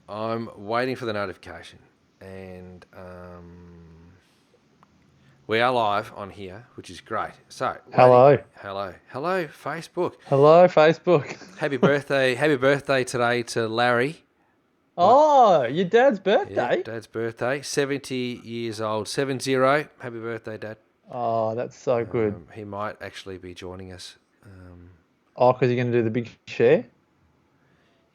I'm waiting for the notification, and we are live on here, which is great. So, Hello. hello, Facebook. Hello, Facebook. Happy birthday today to Larry. My Oh, your dad's Yeah, birthday? Dad's birthday, 70 years old, 70. Happy birthday, Dad. Oh, that's so good. He might actually be joining us. Oh, because you're going to do the big share?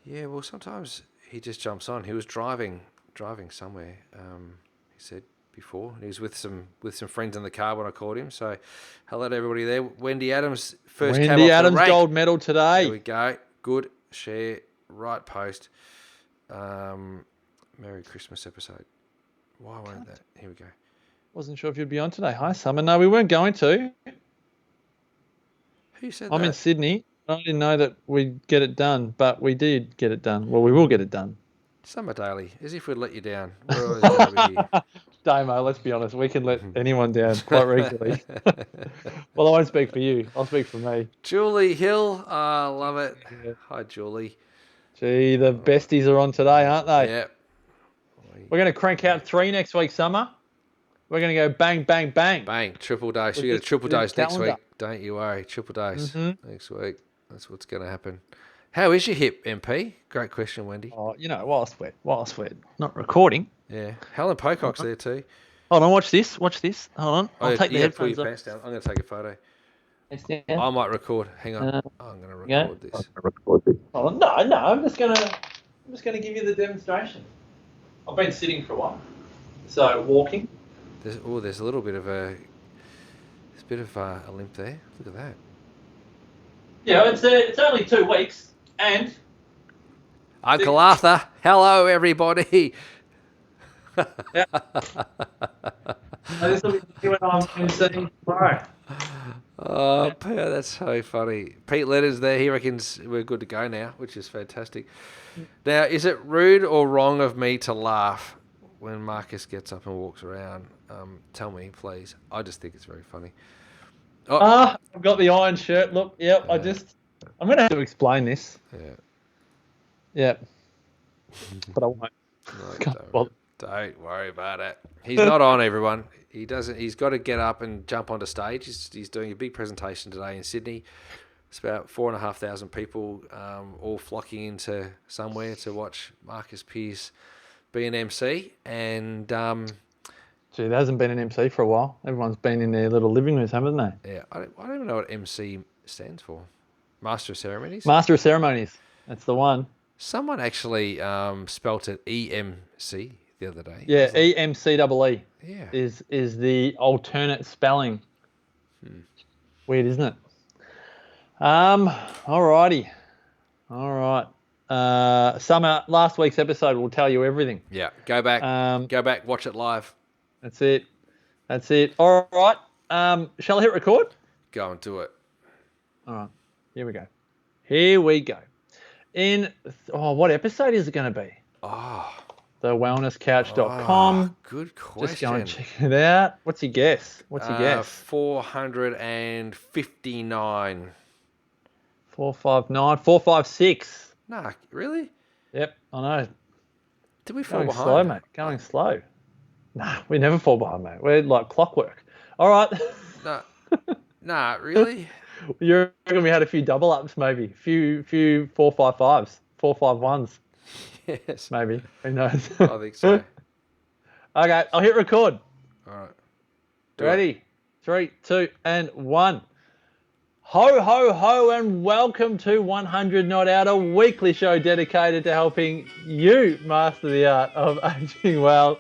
Yeah, well, sometimes he just jumps on. He was driving somewhere. He said before. He was with some friends in the car when I called him. So, hello to everybody there. Wendy Adams, first cab Wendy off the Adams rank. gold medal There today. we go. Good share, right post. Merry Christmas episode. Why won't that? Here we go. Wasn't sure if you'd be on today. Hi, Summer. No, we weren't going to. Who said I'm in that? Sydney. I didn't know that we'd get it done, but we did get it done. Well, we will get it done. Summer Daily, as if we'd let you down. We're always going to be here. Damo, let's be honest. We can let anyone down quite regularly. Well, I won't speak for you. I'll speak for me. Julie Hill, love it. Yeah. Hi, Julie. Gee, the besties are on today, aren't they? Yeah. We're going to crank out 3 next week, Summer. We're going to go bang, bang, bang. Bang, triple dose. With You get a this- triple with this dose next calendar. week. Don't you worry. Triple dose Mhm. next week. That's what's going to happen. How is your hip, MP? Great question, Wendy. Oh, whilst we're not recording. Yeah. Helen Pocock's there too. Hold on, watch this. Hold on. I'll take the You have to pull headphones your off. pants down. I'm going to take a photo. Yeah. I might record. Hang on. Uh, I'm going to yeah. record this. Hold on. No. I'm just gonna give you the demonstration. I've been sitting for a while, so walking. There's a little bit of a limp there. Look at that. Yeah, it's only 2 weeks, and Uncle Arthur, hello everybody. this will be when I'm seeing tomorrow. Oh, that's so funny. Pete Leonard's there. He reckons we're good to go now, which is fantastic. Now, is it rude or wrong of me to laugh when Marcus gets up and walks around? Tell me, please. I just think it's very funny. I've got the iron shirt. Look, yep. I'm going to have to explain this. Yeah. Yep. But I won't. No, don't worry about it. He's not on, everyone. He doesn't. He's got to get up and jump onto stage. He's doing a big presentation today in Sydney. It's about 4,500 people, all flocking into somewhere to watch Marcus Pearce be an MC. And Gee, there hasn't been an MC for a while. Everyone's been in their little living rooms, haven't they? yeah, I don't even know what MC stands for. Master of Ceremonies. Master of Ceremonies. That's the one. Someone actually spelt it EMC the other day. Yeah, EMCEE Yeah. is the alternate spelling. Weird, isn't it? Alrighty. All right. Summer, last week's episode will tell you everything. Yeah. Go back, watch it live. That's it. All right. Shall I hit record? Go and do it. All right. Here we go. What episode is it going to be? Oh, TheWellnessCouch.com. good question. Just go and check it out. What's your guess? 459. 459, 456. Nah, really? Yep, I know. Did we fall Going behind? slow, mate. Going slow. Nah, we never fall behind, mate. We're like clockwork. All right. Nah, really? You reckon we had a few double ups, maybe? Few 455s, 451s, Yes. maybe. Who knows? I think so. Okay, I'll hit record. All right. Ready? 3, 2, and 1. Ho, ho, ho, and welcome to 100 Not Out, a weekly show dedicated to helping you master the art of aging well.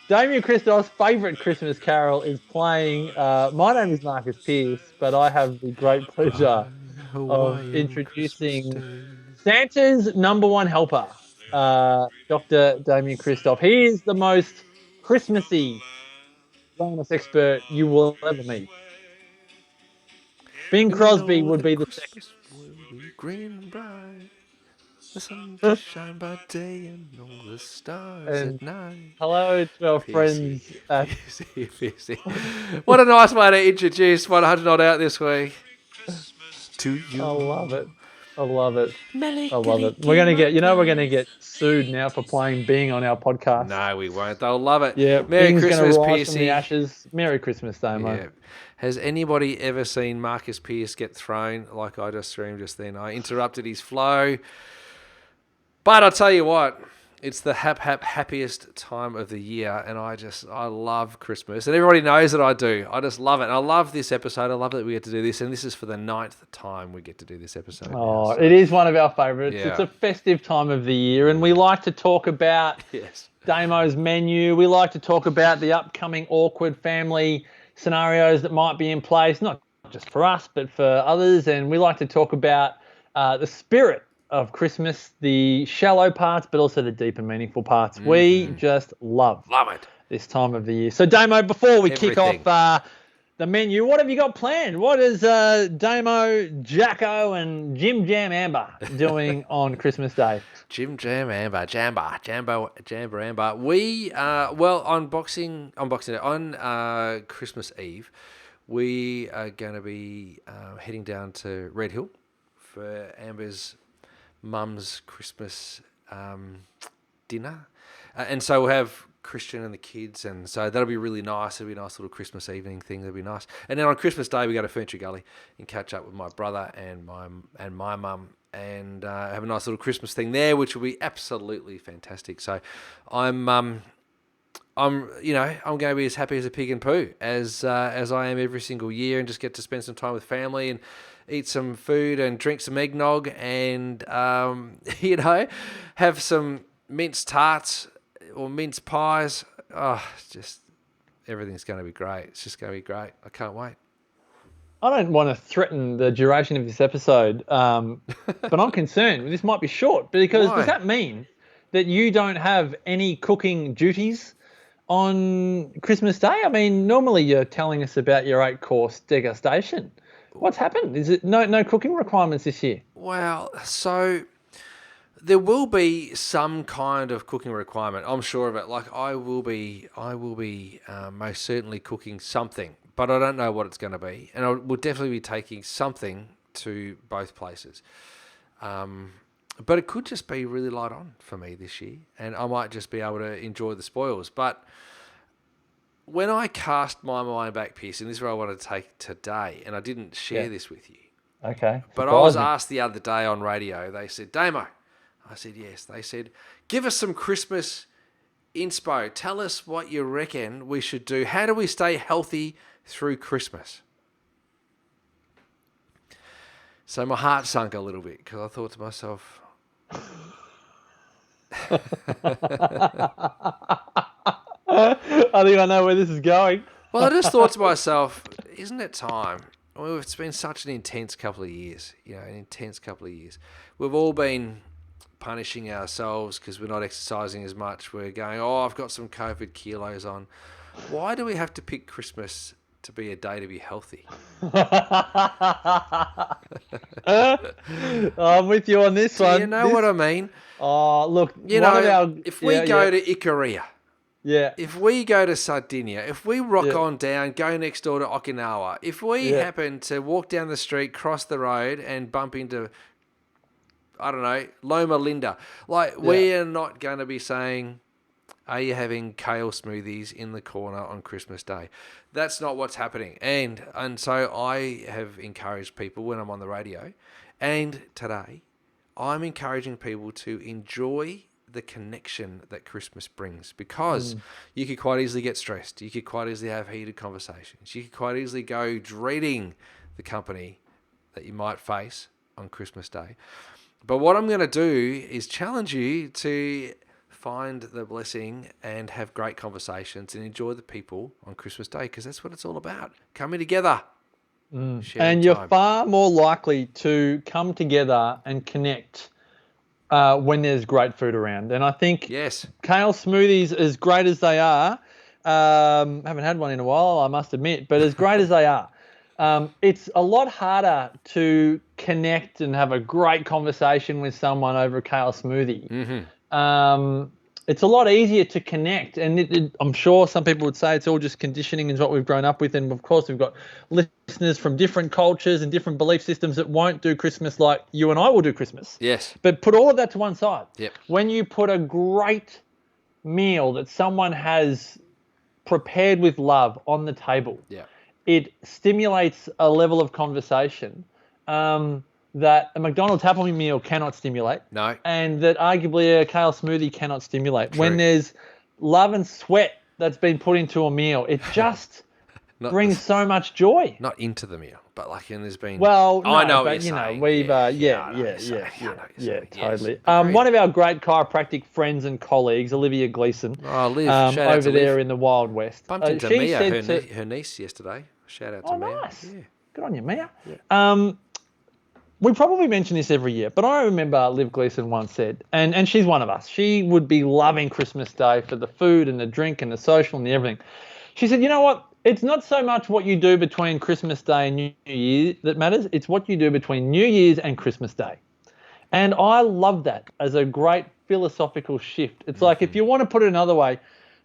Damien Christoph's favourite Christmas carol is playing. My name is Marcus Pearce, but I have the great pleasure of introducing Santa's number one helper, Dr. Damien Christoph. He is the most Christmassy wellness expert you will ever meet. Bing Crosby would be the second. Green and bright. The sun just shine by day and all the stars at night. Hello to our friends at... What a nice way to introduce 100 Not Out this week. To you. I love it. I love it. Melly, I love it. We're gonna get, we're gonna get sued now for playing Bing on our podcast. No, we won't. They'll love it. Yeah, Merry Bing's Christmas, gonna rise from the Piercy. ashes. Merry Christmas, Damo. Yeah. Has anybody ever seen Marcus Pearce get thrown like I just threw him just then? I interrupted his flow. But I'll tell you what, it's the happiest time of the year, and I love Christmas, and everybody knows that I do. I just love it. And I love this episode. I love that we get to do this, and this is for the 9th time we get to do this episode. Oh, it is one of our favourites. Yeah. It's a festive time of the year, and we like to talk about Damo's menu. We like to talk about the upcoming awkward family scenarios that might be in place, not just for us, but for others. And we like to talk about the spirit of Christmas, the shallow parts, but also the deep and meaningful parts. We just love it this time of the year. So, Damo, before we kick Everything. off the menu, what have you got planned? What is Damo, Jacko, and Jim Jam Amber doing on Christmas Day? Jim Jam Amber, Jambo Amber. We on Boxing Day, on Christmas Eve, we are going to be heading down to Red Hill for Amber's mum's Christmas dinner, and so we'll have Christian and the kids, and so that'll be really nice. It'll be a nice little Christmas evening thing. That'll be nice. And then on Christmas Day, we go to Furniture Gully and catch up with my brother and my mum, and have a nice little Christmas thing there, which will be absolutely fantastic. So I'm going to be as happy as a pig in poo as I am every single year, and just get to spend some time with family and eat some food and drink some eggnog and have some mince tarts or mince pies. Oh, just everything's going to be great. It's just going to be great. I can't wait. I don't want to threaten the duration of this episode, but I'm concerned this might be short, because Why? Does that mean that you don't have any cooking duties on Christmas Day? I mean, normally you're telling us about your 8-course degustation. What's happened? Is it no cooking requirements this year? Well, so there will be some kind of cooking requirement. I'm sure of it. Like I will be most certainly cooking something, but I don't know what it's going to be, and I will definitely be taking something to both places. But it could just be really light on for me this year, and I might just be able to enjoy the spoils. But when I cast my mind back, Pierce, and this is where I want to take today, and I didn't share this with you. Okay. But I was asked the other day on radio, they said, Damo. I said, yes. They said, give us some Christmas inspo. Tell us what you reckon we should do. How do we stay healthy through Christmas? So my heart sunk a little bit, because I thought to myself, I think I know where this is going. well, I just thought to myself, isn't it time? Well, it's been such an intense couple of years, We've all been punishing ourselves because we're not exercising as much. We're going, I've got some COVID kilos on. Why do we have to pick Christmas to be a day to be healthy? I'm with you on this one. You know what I mean? Oh, look, if we go to Ikaria, yeah, if we go to Sardinia, if we rock on down, go next door to Okinawa, if we happen to walk down the street, cross the road, and bump into, I don't know, Loma Linda, we are not going to be saying, are you having kale smoothies in the corner on Christmas Day? That's not what's happening. And so I have encouraged people when I'm on the radio, and today I'm encouraging people to enjoy the connection that Christmas brings, because you could quite easily get stressed. You could quite easily have heated conversations. You could quite easily go dreading the company that you might face on Christmas Day. But what I'm going to do is challenge you to find the blessing and have great conversations and enjoy the people on Christmas Day, because that's what it's all about. Coming together. And you're far more likely to come together and connect when there's great food around. And I think kale smoothies, as great as they are, haven't had one in a while, I must admit, but as great as they are, it's a lot harder to connect and have a great conversation with someone over a kale smoothie. it's a lot easier to connect. And I'm sure some people would say it's all just conditioning and what we've grown up with. And of course, we've got listeners from different cultures and different belief systems that won't do Christmas like you and I will do Christmas. Yes. But put all of that to one side. Yep. When you put a great meal that someone has prepared with love on the table, Yeah. it stimulates a level of conversation that a McDonald's Happy Meal cannot stimulate. No. And that arguably a kale smoothie cannot stimulate. True. When there's love and sweat that's been put into a meal, it just brings so much joy. Not into the meal, but like, and there's been. Well, no, I know but what you're saying. we've Totally. One of our great chiropractic friends and colleagues, Olivia Gleason, Oh, Liv, shout out to over there Liv. in the Wild West. Bumped into she Mia, said her niece, yesterday. Shout out to Mia. nice. Yeah. Good on you, Mia. Yeah. We probably mention this every year, but I remember Liv Gleason once said, and she's one of us, she would be loving Christmas Day for the food and the drink and the social and the everything. She said, you know what? It's not so much what you do between Christmas Day and New Year that matters. It's what you do between New Year's and Christmas Day. And I love that as a great philosophical shift. It's like, if you want to put it another way,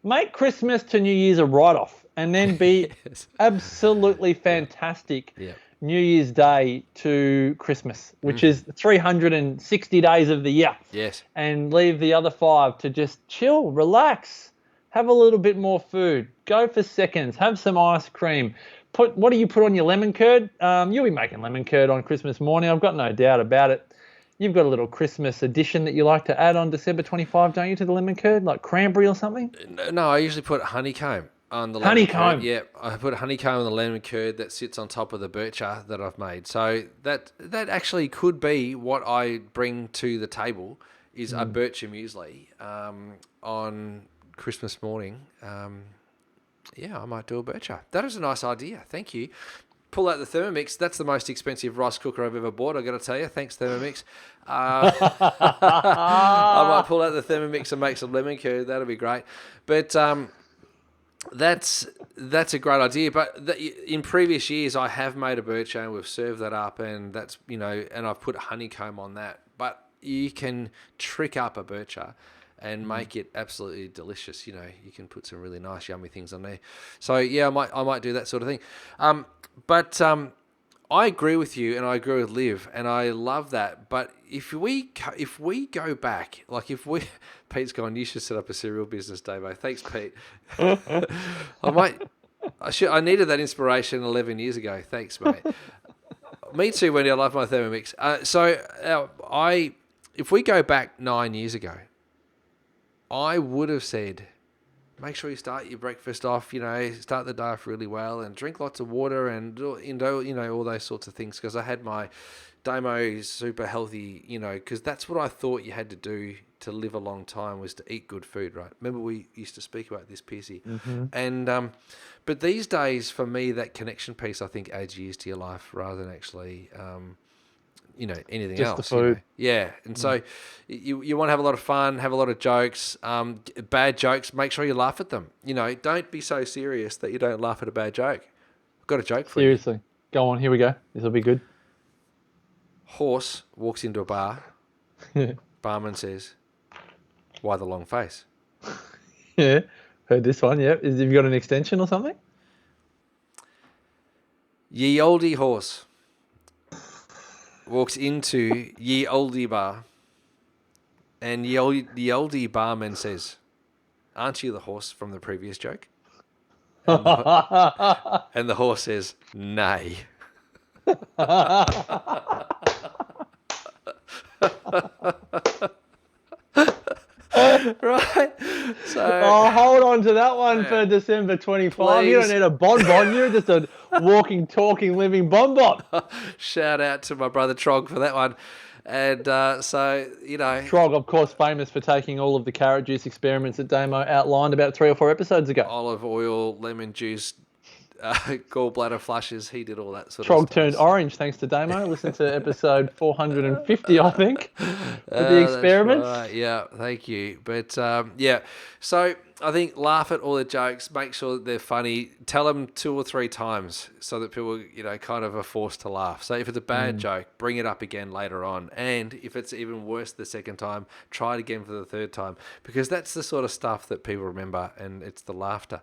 make Christmas to New Year's a write-off and then be Yes. absolutely fantastic Yeah. New Year's Day to Christmas, which is 360 days of the year. Yes. And leave the other 5 to just chill, relax, have a little bit more food, go for seconds, have some ice cream. What do you put on your lemon curd? You'll be making lemon curd on Christmas morning. I've got no doubt about it. You've got a little Christmas addition that you like to add on December 25, don't you, to the lemon curd, like cranberry or something? No, I usually put honeycomb on the Honeycomb. lemon curd. Yeah, I put honeycomb on the lemon curd that sits on top of the bircher that I've made. So that actually could be what I bring to the table is a bircher muesli on Christmas morning. Yeah, I might do a bircher. That is a nice idea. Thank you. Pull out the Thermomix. That's the most expensive rice cooker I've ever bought, I've got to tell you. Thanks, Thermomix. I might pull out the Thermomix and make some lemon curd. That'll be great. But that's a great idea. But in previous years, I have made a bircher and we've served that up, and that's, and I've put honeycomb on that. But you can trick up a bircher and make it absolutely delicious. You can put some really nice, yummy things on there. So yeah, I might do that sort of thing. But I agree with you, and I agree with Liv, and I love that. But if we go back, like Pete's gone, you should set up a cereal business, Davo. Thanks, Pete. I needed that inspiration 11 years ago. Thanks, mate. Me too, Wendy. I love my Thermomix. If we go back 9 years ago, I would have said, make sure you start your breakfast off, start the day off really well, and drink lots of water and, all those sorts of things. Because I had my Damo super healthy, because that's what I thought you had to do to live a long time, was to eat good food, right? Remember we used to speak about this, Piercy? Mm-hmm. And, but these days, for me, that connection piece, I think, adds years to your life rather than actually, anything just else. the food. Yeah. And so you want to have a lot of fun, have a lot of jokes, bad jokes, make sure you laugh at them. Don't be so serious that you don't laugh at a bad joke. I've got a joke for you. Seriously. Go on, here we go. This will be good. Horse walks into a bar. Barman says, "Why the long face?" Yeah, heard this one, yeah. Have you got an extension or something? Ye olde horse walks into ye olde bar, and the oldie barman says, "Aren't you the horse from the previous joke?" And the horse says, "Nay." Right. So hold on to that one for December 25. You don't need a bonbon. You're just a walking, talking, living bonbon. Shout out to my brother Trog for that one. And Trog, of course, famous for taking all of the carrot juice experiments that Damo outlined about 3 or 4 episodes ago. Olive oil, lemon juice, gallbladder flushes. He did all that sort of Trog stuff. turned orange thanks to Damo. Listen to episode 450, I think, with the experiments. That's right. Yeah, thank you. But yeah, so I think laugh at all the jokes, make sure that they're funny, tell them 2 or 3 times so that people, kind of are forced to laugh. So if it's a bad joke, bring it up again later on. And if it's even worse the second time, try it again for the third time, because that's the sort of stuff that people remember, and it's the laughter.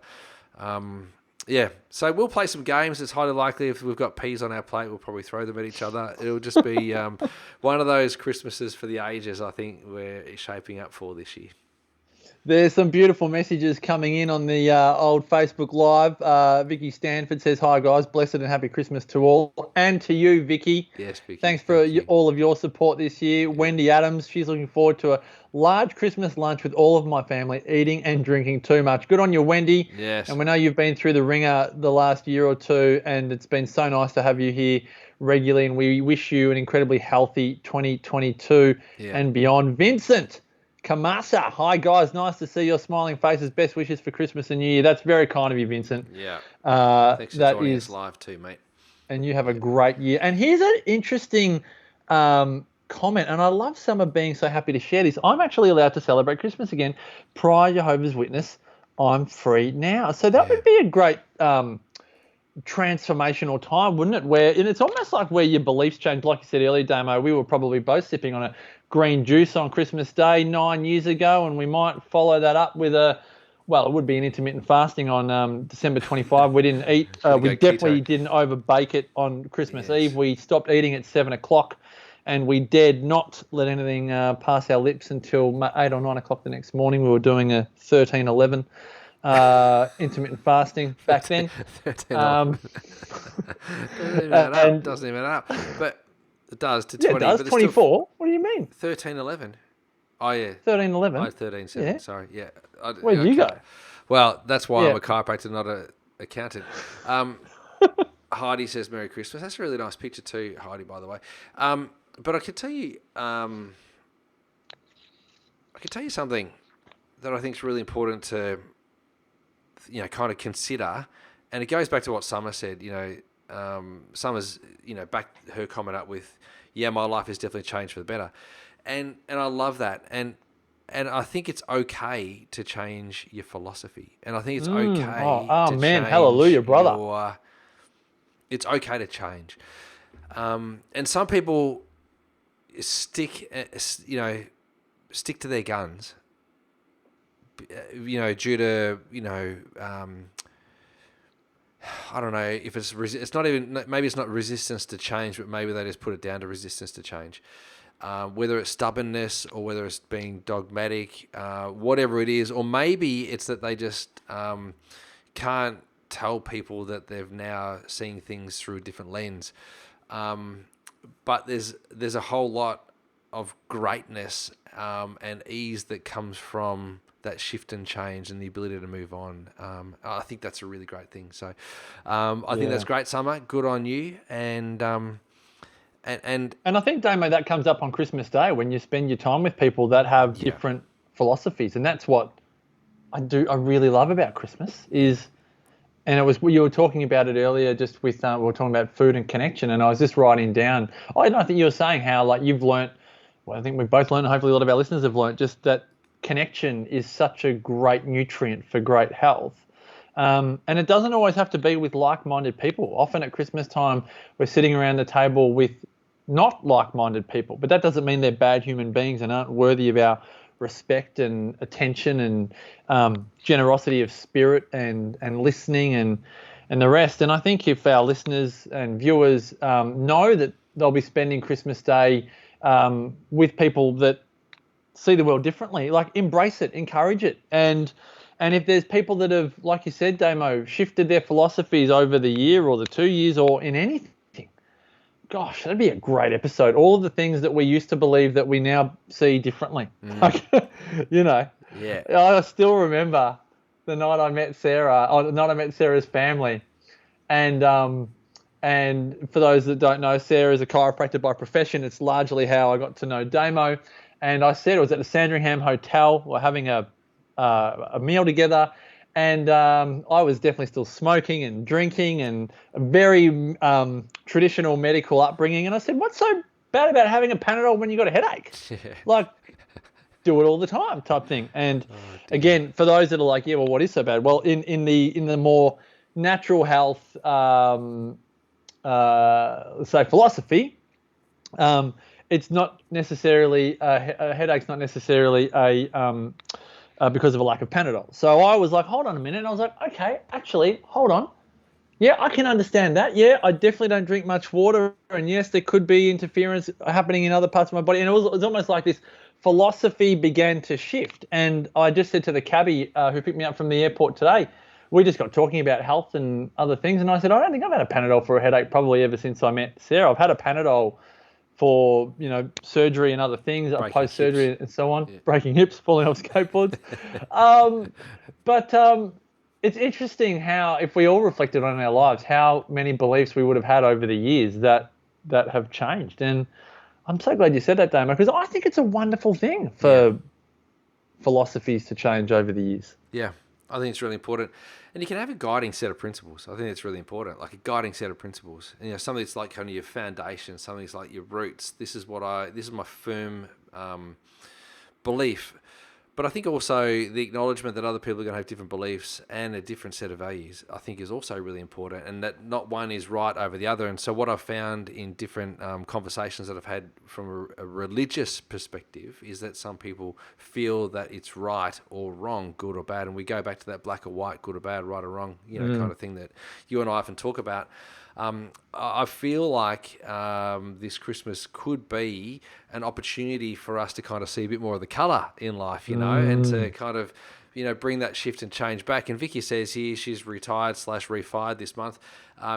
Yeah, so we'll play some games. It's highly likely if we've got peas on our plate, we'll probably throw them at each other. It'll just be one of those Christmases for the ages, I think, we're shaping up for this year. There's some beautiful messages coming in on the old Facebook Live. Vicky Stanford says, "Hi guys, blessed and happy Christmas to all, and to you, Vicky." Yes, Vicky. Thanks for all of your support this year. Wendy Adams, she's looking forward to a large Christmas lunch with all of my family, eating and drinking too much. Good on you, Wendy. Yes. And we know you've been through the ringer the last year or two, and it's been so nice to have you here regularly. And we wish you an incredibly healthy 2022 and beyond. Vincent Kamasa, hi guys, nice to see your smiling faces. Best wishes for Christmas and New Year. That's very kind of you, Vincent. Yeah. Thanks for joining us live too, mate. And you have a great year. And here's an interesting comment, and I love Summer being so happy to share this. I'm actually allowed to celebrate Christmas again. Prior Jehovah's Witness, I'm free now. So that would be a great transformational time, wouldn't it? And it's almost like where your beliefs change. Like you said earlier, Damo, we were probably both sipping on a green juice on Christmas Day 9 years ago, and we might follow that up with it would be an intermittent fasting on December 25. We didn't eat. We definitely didn't overbake it on Christmas Eve. We stopped eating at 7 o'clock, and we dared not let anything pass our lips until 8 or 9 o'clock the next morning. We were doing a 13-11 intermittent fasting back then. 13 doesn't even add up, but it does to 20. Yeah, it does. But 24. What do you mean? 13-11. Oh yeah. 13-11. Oh, 13-7. Yeah. Sorry. Yeah. Where did you go? Well, that's why I'm a chiropractor, not an accountant. Heidi says Merry Christmas. That's a really nice picture too, Heidi, by the way. But I could tell you, something that I think is really important to, kind of consider, and it goes back to what Summer said. Summer's, backed her comment up with, my life has definitely changed for the better, and I love that, and I think it's okay to change your philosophy, and I think it's okay. Oh man, hallelujah, brother! It's okay to change, and some people stick to their guns, due to I don't know if it's not even, maybe it's not resistance to change, but maybe they just put it down to resistance to change. Whether it's stubbornness or whether it's being dogmatic, whatever it is, or maybe it's that they just can't tell people that they've now seeing things through a different lens. But there's a whole lot of greatness and ease that comes from that shift and change and the ability to move on. I think that's a really great thing. So I think that's great, Summer. Good on you. And I think, Damo, that comes up on Christmas Day when you spend your time with people that have different philosophies, and that's what I really love about Christmas is. And it was, you were talking about it earlier, just with we were talking about food and connection, and I was just writing down. I think you were saying how like you've learnt. Well, I think we've both learned. Hopefully, a lot of our listeners have learnt just that connection is such a great nutrient for great health. And it doesn't always have to be with like-minded people. Often at Christmas time, we're sitting around the table with not like-minded people, but that doesn't mean they're bad human beings and aren't worthy of our respect and attention and generosity of spirit and listening and the rest. And I think if our listeners and viewers know that they'll be spending Christmas Day with people that see the world differently, like embrace it, encourage it. And if there's people that have, like you said, Damo, shifted their philosophies over the year or the 2 years or in anything, gosh, that'd be a great episode. All of the things that we used to believe that we now see differently. Like, Yeah. I still remember the night I met Sarah, or the night I met Sarah's family. And for those that don't know, Sarah is a chiropractor by profession. It's largely how I got to know Damo. And I said it was at the Sandringham Hotel. We're having a meal together. And I was definitely still smoking and drinking and a very traditional medical upbringing. And I said, what's so bad about having a Panadol when you got a headache? Like, do it all the time type thing. And again, for those that are like, yeah, well, what is so bad? Well, in the more natural health, let's say philosophy, it's not necessarily a headache's not necessarily because of a lack of Panadol. So I was like, hold on a minute. And I was like, okay, actually, hold on. Yeah, I can understand that. Yeah, I definitely don't drink much water. And yes, there could be interference happening in other parts of my body. And it was almost like this philosophy began to shift. And I just said to the cabbie who picked me up from the airport today, we just got talking about health and other things. And I said, I don't think I've had a Panadol for a headache probably ever since I met Sarah. I've had a Panadol for, surgery and other things, post-surgery and so on, breaking hips, falling off skateboards. But it's interesting how, if we all reflected on our lives, how many beliefs we would have had over the years that have changed. And I'm so glad you said that, Damo, because I think it's a wonderful thing for philosophies to change over the years. Yeah, I think it's really important. And you can have a guiding set of principles. I think it's really important, like a guiding set of principles. And, something that's like kind of your foundation, something that's like your roots. This is my firm belief. But I think also the acknowledgement that other people are going to have different beliefs and a different set of values, I think, is also really important, and that not one is right over the other. And so what I've found in different conversations that I've had from a religious perspective is that some people feel that it's right or wrong, good or bad. And we go back to that black or white, good or bad, right or wrong, kind of thing that you and I often talk about. I feel like this Christmas could be an opportunity for us to kind of see a bit more of the colour in life, and to kind of, bring that shift and change back. And Vicky says here she's retired/refired this month,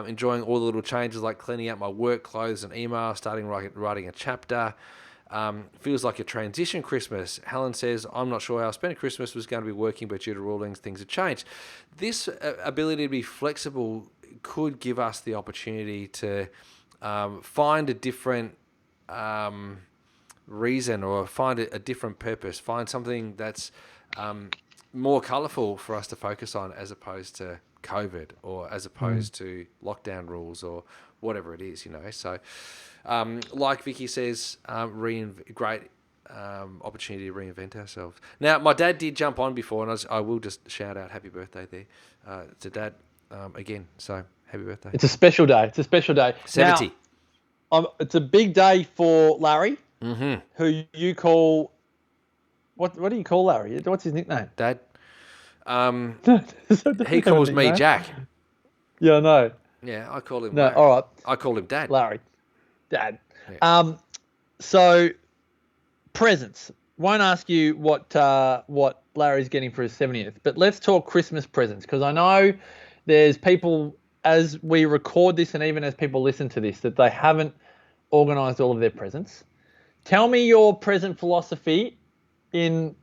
enjoying all the little changes like cleaning out my work clothes and email, starting writing a chapter. Feels like a transition Christmas. Helen says, I'm not sure how I spent Christmas, was going to be working, but due to rulings, things have changed. This ability to be flexible could give us the opportunity to find a different reason, or find a different purpose, find something that's more colourful for us to focus on, as opposed to COVID, or as opposed to lockdown rules, or whatever it is, So like Vicky says, great opportunity to reinvent ourselves. Now, my dad did jump on before, and I will just shout out happy birthday there to Dad again. So happy birthday. It's a special day. 70. Now, it's a big day for Larry, who you call... What do you call Larry? What's his nickname? Dad. He calls me Jack. Yeah, I know. Yeah, I call him No, Larry. all right. I call him Dad. Larry. Dad. Yeah. So, presents. Won't ask you what Larry's getting for his 70th, but let's talk Christmas presents, because I know there's people, as we record this and even as people listen to this, that they haven't organised all of their presents. Tell me your present philosophy in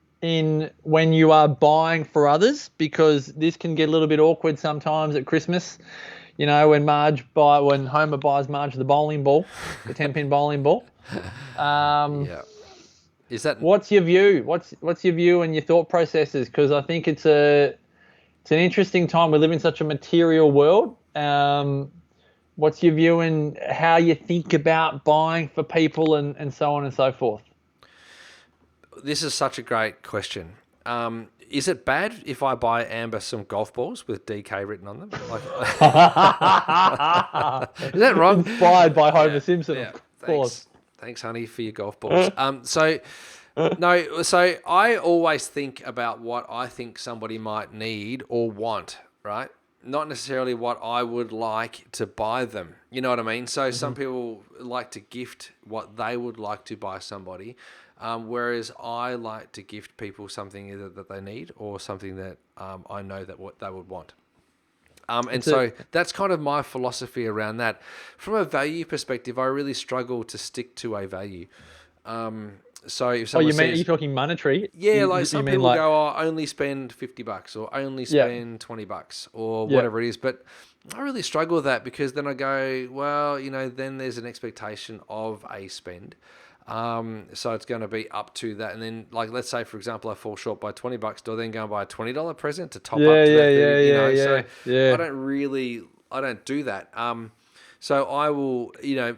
when you are buying for others, because this can get a little bit awkward sometimes at Christmas. When Homer buys Marge the bowling ball, the 10-pin bowling ball. Yeah. Is that... What's your view? What's your view and your thought processes? Because I think it's an interesting time. We live in such a material world. What's your view and how you think about buying for people and so on and so forth? This is such a great question. Is it bad if I buy Amber some golf balls with DK written on them? Is that wrong? Inspired by Homer Simpson, of course. Thanks, honey, for your golf balls. So I always think about what I think somebody might need or want, right? Not necessarily what I would like to buy them. You know what I mean? So some people like to gift what they would like to buy somebody, whereas I like to gift people something either that they need or something that I know that what they would want. So that's kind of my philosophy around that. From a value perspective, I really struggle to stick to a value. So if someone are you talking monetary? Yeah, like some people go, only spend $50 or only spend $20 or whatever it is. But I really struggle with that, because then I go, well, then there's an expectation of a spend. So it's going to be up to that. And then, like, let's say, for example, I fall short by $20. Do I then go and buy a $20 present to top up to that 30, you know? So yeah. I don't do that. So I will,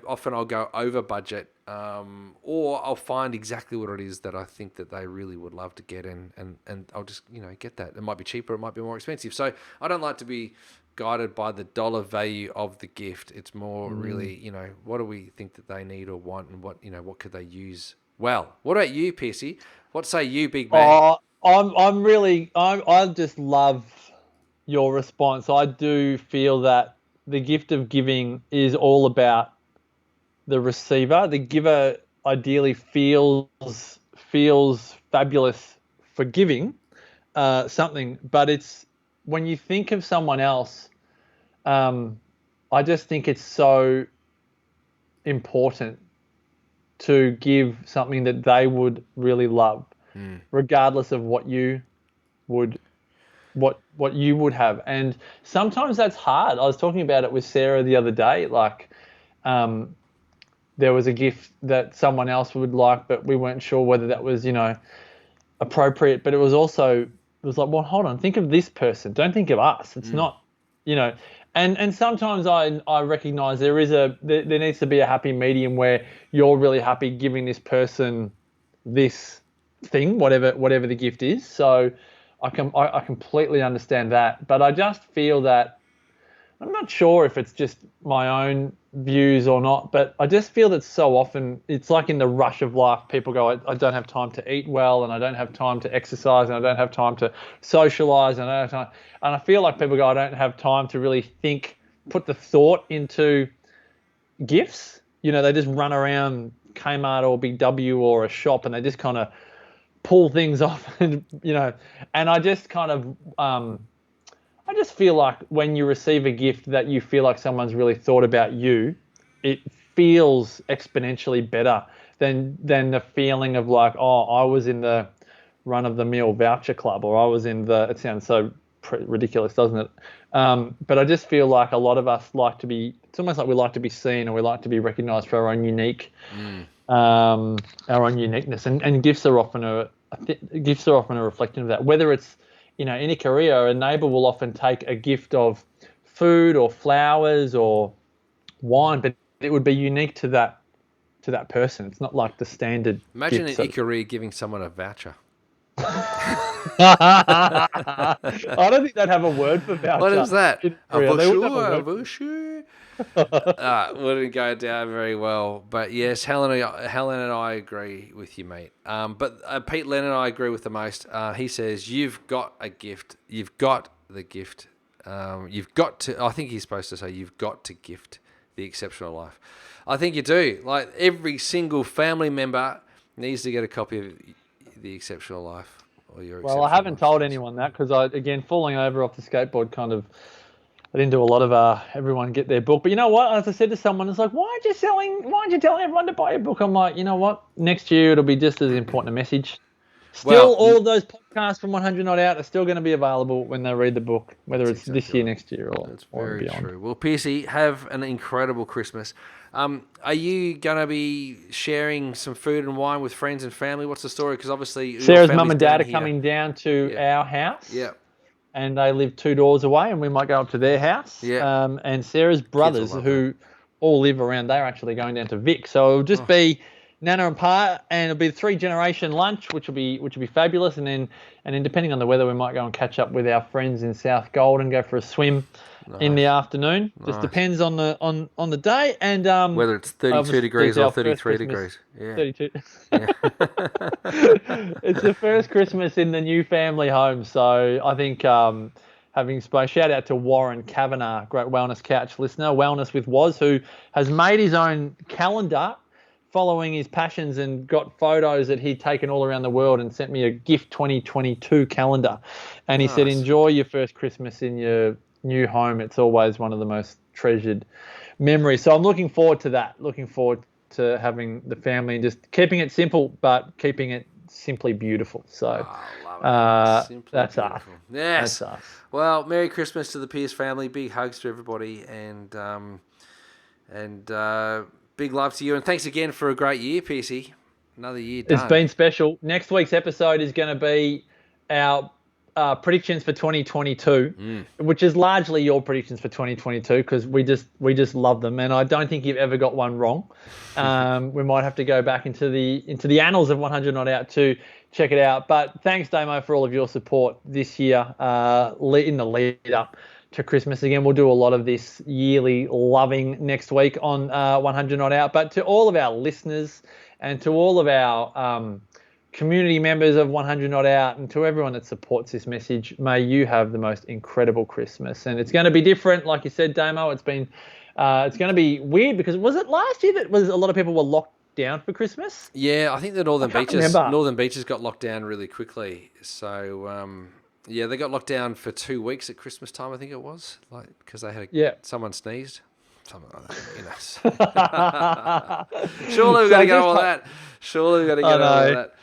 often I'll go over budget, or I'll find exactly what it is that I think that they really would love to get, and I'll just, get that. It might be cheaper, it might be more expensive. So I don't like to be guided by the dollar value of the gift. It's more really, what do we think that they need or want, and what could they use well? What about you, Piercy? What say you, big man? I just love your response. I do feel that the gift of giving is all about the receiver. The giver ideally feels fabulous for giving something, but it's when you think of someone else, I just think it's so important to give something that they would really love, regardless of what you would have. And sometimes that's hard. I was talking about it with Sarah the other day. Like, there was a gift that someone else would like, but we weren't sure whether that was, appropriate. But it was like, well, hold on, think of this person. Don't think of us. It's not, and sometimes I recognize there needs to be a happy medium where you're really happy giving this person this thing, whatever the gift is. So I completely understand that, but I just feel that I'm not sure if it's just my own views or not, but I just feel that so often it's like in the rush of life, people go, I don't have time to eat well, and I don't have time to exercise, and I don't have time to socialize, and I don't have time. And I feel like people go, I don't have time to really put the thought into gifts. They just run around Kmart or Big W or a shop, and they just kind of pull things off, and I just kind of I just feel like when you receive a gift that you feel like someone's really thought about you, it feels exponentially better than the feeling of like, oh, I was in the run-of-the-mill voucher club, or I was in the. It sounds so ridiculous, doesn't it? But I just feel like a lot of us like to be. It's almost like we like to be seen, or we like to be recognised for our own our own uniqueness, and gifts are often a reflection of that. Whether it's in a career, a neighbour will often take a gift of food or flowers or wine, but it would be unique to that person. It's not like the standard. Imagine gift, an career giving someone a voucher. I don't think they'd have a word for voucher. What is that? A voucher. Wouldn't go down very well. But yes, Helen and I agree with you, mate. But Pete Lennon and I agree with the most. He says, you've got a gift. You've got the gift. You've got to, I think he's supposed to say, you've got to gift the exceptional life. I think you do. Like, every single family member needs to get a copy of the exceptional life. Well, I haven't told anyone that because falling over off the skateboard I didn't do a lot of everyone get their book. But you know what? As I said to someone, it's like, why aren't you telling everyone to buy your book? I'm like, you know what? Next year it'll be just as important a message. Still, all of those podcasts from 100 Not Out are still going to be available when they read the book, whether it's this year, next year, or beyond. True. Well, Piercy, have an incredible Christmas. Are you going to be sharing some food and wine with friends and family? What's the story? Because obviously Sarah's mum and dad are coming down to our house. Yeah. And they live 2 doors away, and we might go up to their house. Yeah. And Sarah's brothers, who all live around, they're actually going down to Vic. So it'll just be Nana and Pa, and it'll be a 3-generation lunch, which will be fabulous. And then depending on the weather, we might go and catch up with our friends in South Gold and go for a swim in the afternoon. Just depends on the day and whether it's 32 degrees or 33 degrees. Yeah. 32. Yeah. It's the first Christmas in the new family home, so I think having spoken, shout out to Warren Kavanagh, great Wellness Couch listener, Wellness with Woz, who has made his own calendar following his passions and got photos that he'd taken all around the world and sent me a gift 2022 calendar. And he said, enjoy your first Christmas in your new home. It's always one of the most treasured memories. So I'm looking forward to that, looking forward to having the family and just keeping it simple, but keeping it simply beautiful. So that's beautiful. Us. Yes. That's us. Well, Merry Christmas to the Pierce family. Big hugs to everybody. And Big love to you, and thanks again for a great year, Piercy. Another year done. It's been special. Next week's episode is going to be our predictions for 2022, which is largely your predictions for 2022 because we just love them, and I don't think you've ever got one wrong. We might have to go back into the annals of 100 Not Out to check it out. But thanks, Damo, for all of your support this year in the lead up to Christmas. Again, we'll do a lot of this yearly loving next week on 100 Not Out. But to all of our listeners and to all of our community members of 100 Not Out and to everyone that supports this message, may you have the most incredible Christmas. And it's going to be different. Like you said, Damo, it's going to be weird because was it last year that a lot of people were locked down for Christmas? Yeah, I think the Northern Beaches got locked down really quickly. So, yeah, they got locked down for 2 weeks at Christmas time, I think it was, like because they had someone sneezed. Something like that, Surely we've got to go on that. Surely we've got to get on that.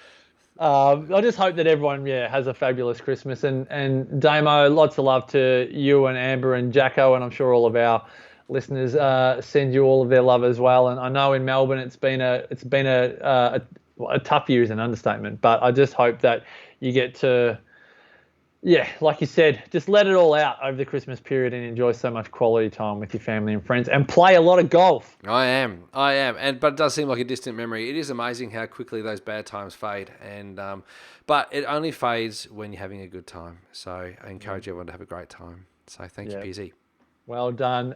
I just hope that everyone, has a fabulous Christmas. And Damo, lots of love to you and Amber and Jacko, and I'm sure all of our listeners send you all of their love as well. And I know in Melbourne it's been a tough year is an understatement, but I just hope that you get to, like you said, just let it all out over the Christmas period and enjoy so much quality time with your family and friends and play a lot of golf. I am. But it does seem like a distant memory. It is amazing how quickly those bad times fade. But it only fades when you're having a good time. So I encourage everyone to have a great time. So thank you, PZ. Well done.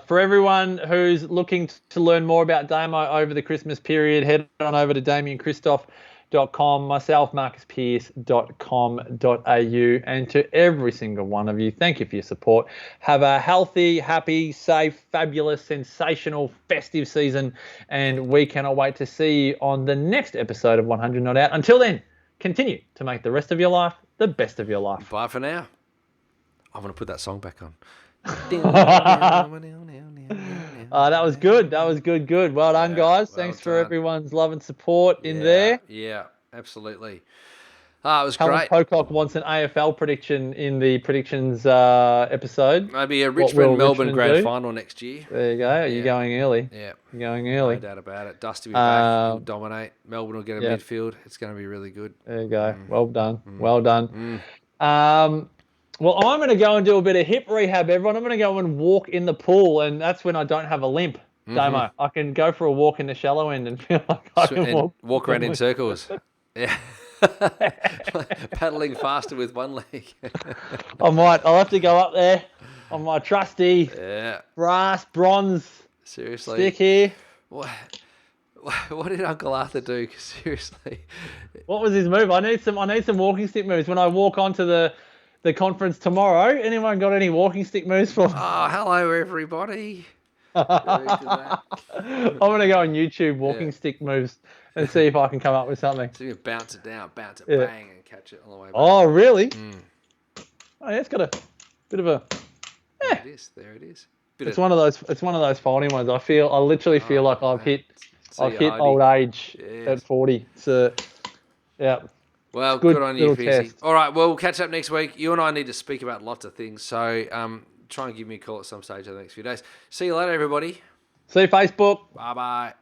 For everyone who's looking to learn more about Damo over the Christmas period, head on over to DamienChristoff.com, myself, MarcusPearce.com.au, and to every single one of you, thank you for your support. Have a healthy, happy, safe, fabulous, sensational, festive season, and we cannot wait to see you on the next episode of 100 Not Out. Until then, continue to make the rest of your life the best of your life. Bye for now. I'm going to put that song back on. That was good. Good. Well done, guys. Thanks for everyone's love and support in there. Yeah, absolutely. It was Helen great. Pocock wants an AFL prediction in the predictions episode. Maybe a Richmond Melbourne grand final next year. There you go. Are you going early? Yeah. You're going early. No doubt about it. Dusty will be back. He'll dominate. Melbourne will get a midfield. It's going to be really good. There you go. Well done. Well done. Well, I'm going to go and do a bit of hip rehab, everyone. I'm going to go and walk in the pool, and that's when I don't have a limp, Damo. I can go for a walk in the shallow end and feel like I can walk around in circles. Yeah. Paddling faster with one leg. I'll have to go up there on my trusty bronze stick here. What did Uncle Arthur do? Seriously. What was his move? I need some walking stick moves when I walk onto the conference tomorrow. Anyone got any walking stick moves for me? Oh, hello everybody. I'm going to go on YouTube walking stick moves and see if I can come up with something. So you bounce it down, bang, and catch it on the way back. Oh, really? Oh, yeah, it's got a bit of a... There it is. It's one of those folding ones. I literally feel like I've hit old age at 40. So, yeah. Well, good on you, Fizzy. All right, well, we'll catch up next week. You and I need to speak about lots of things, so try and give me a call at some stage in the next few days. See you later, everybody. See you, Facebook. Bye-bye.